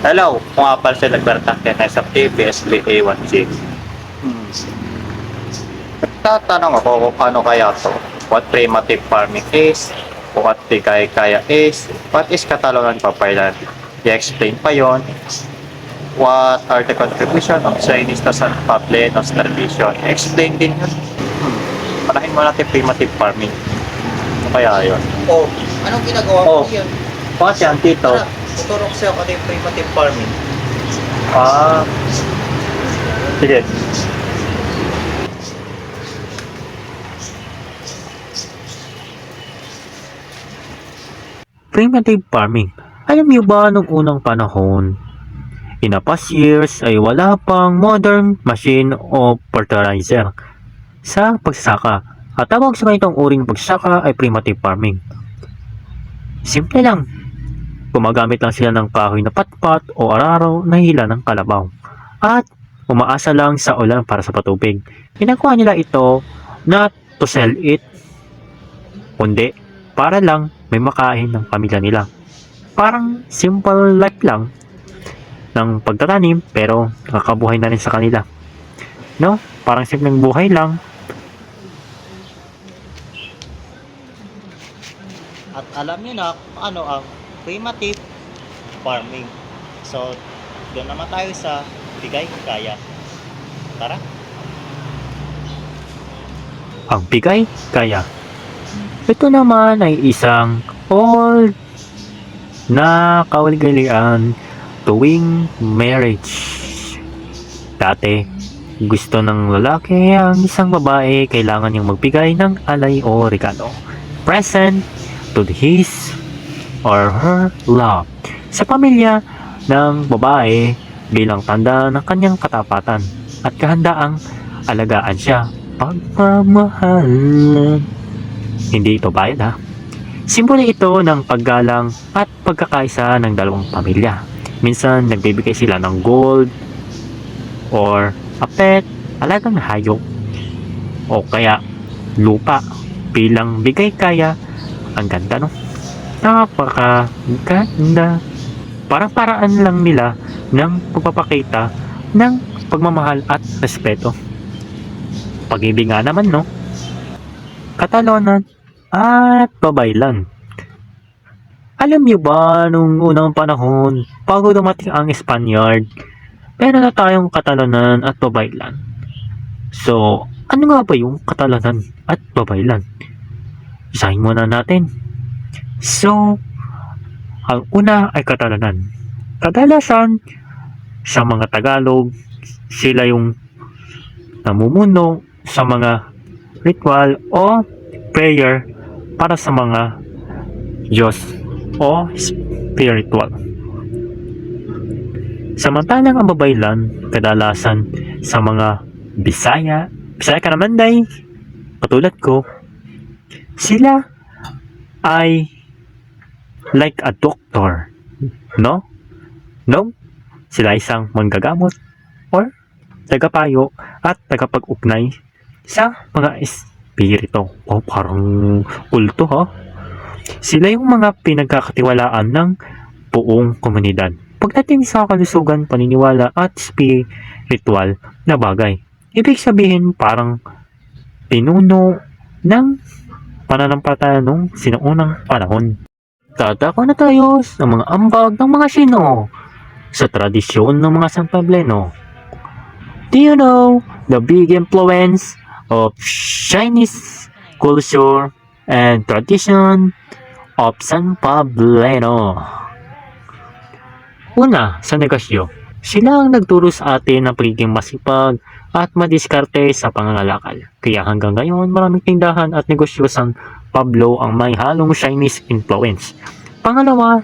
Hello, kung nga pala sila Bertang sa PPSB A1G. Hmm. Tatanong ako kung ano kaya to. What primitive farming is, what kaya is, what is Catalogan Papailan. I-explain pa yon. What are the contribution of Chinese to San Pablo's tradition. I-explain din yun. Panahin mo natin primitive farming. Ano kaya yun? Oh, anong ginagawa Oh. mo yun? Kasi ang tito, Tara, tuturo ko sa'yo kung ano yung primitive farming. sige. Primitive farming. Alam niyo ba nung unang panahon, in the past years ay wala pang modern machine o fertilizer sa pagsasaka. At tawag sa ganitong uring pagsasaka ay primitive farming. Simple lang. Gumagamit lang sila ng kahoy na patpat o araro na hila ng kalabaw. At umaasa lang sa ulan para sa patubig. Ginagawa nila ito not to sell it, kundi para lang may makain ng pamilya nila. Parang simple life lang ng pagtatanim pero nakakabuhay na rin sa kanila. No? Parang simpleng buhay lang. At alam niyo na kung ano ang primitive farming. So, doon naman tayo sa bigay kaya. Tara. Ang bigay kaya. Ito naman ay isang old na kawaligalian tuwing marriage. Dati, gusto ng lalaki ang isang babae kailangan niyang magbigay ng alay o regalo. Present to his or her love. Sa pamilya ng babae bilang tanda ng kanyang katapatan at kahandaang alagaan siya. Pagmamahalan. Hindi ito bayad ha. Simbolo ito ng paggalang at pagkakaisa ng dalawang pamilya. Minsan nagbibigay sila ng gold or a pet, alagang hayop o kaya lupa bilang bigay kaya. Ang ganda no? Napakaganda. Parang paraan lang nila ng pagpapakita ng pagmamahal at respeto. Pag-ibig nga naman no? Katalonan at babaylan. Alam niyo ba nung unang panahon, bago dumating ang Spaniard, meron na tayong Katalonan at babaylan. So, ano nga ba yung Katalonan at babaylan? Isahin muna natin. So, ang una ay Katalonan. Kadalasan, sa mga Tagalog, sila yung namumuno sa mga ritual o prayer para sa mga Diyos o spiritual. Samantalang ang babaylan kadalasan sa mga Bisaya ka naman day, katulad ko, sila ay like a doctor, no? No? Sila isang manggagamot or tagapayo at tagapag-ugnay sa mga espiritu. Oh, parang kulto ha? Sila yung mga pinagkakatiwalaan ng buong komunidad pagdating sa kalusugan, paniniwala at spiritual na bagay. Ibig sabihin parang pinuno ng pananampalataya nung sinuunang panahon. Tatako na tayo sa mga ambag ng mga Sino sa tradisyon ng mga San Pableno. Do you know the big influence of Chinese culture and tradition of San Pableno? Una, sa negosyo. Sila ang nagturo sa atin ng pagiging masipag at madiskarte sa pangangalakal. Kaya hanggang ngayon, maraming tindahan at negosyo sa San Pablo ang may halong Chinese influence. Pangalawa,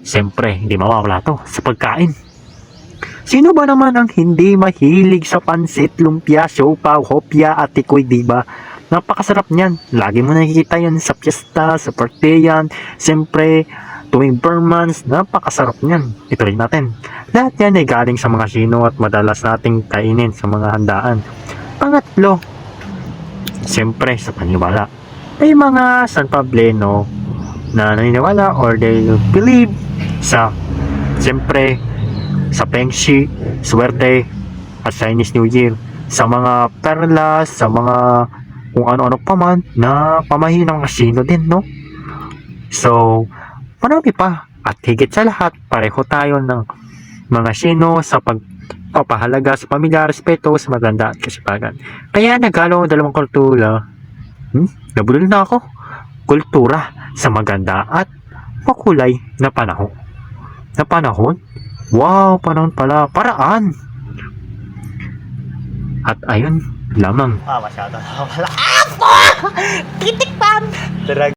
siyempre, hindi mawawala to sa pagkain. Sino ba naman ang hindi mahilig sa pansit, lumpia, siopaw, hopya at tikoy, diba? Napakasarap niyan. Lagi mo nakikita yan sa piyesta, sa birthday yan. Siyempre, tuwing Burmans, napakasarap niyan. Ituloy natin. Lahat yan ay galing sa mga Sino at madalas nating kainin sa mga handaan. Pangatlo, siyempre sa paniwala. May mga San Pableno na naniniwala or they believe sa siyempre sa Feng Shui, swerte, at Chinese New Year, sa mga perlas, sa mga kung ano-ano pa man na pamahinang kasino din, no? So, marami pa. At higit sa lahat, pareho tayo ng mga sino sa pagpapahalaga sa pamilya, respeto sa maganda at kasipagan. Kaya nagalo ang dalawang kultura. Nabulol na ako. Kultura sa maganda at makulay na panahon. Na panahon? Wow, panahon pala. Paraan. At ayun lamang. Masyado na pala. Titikpan!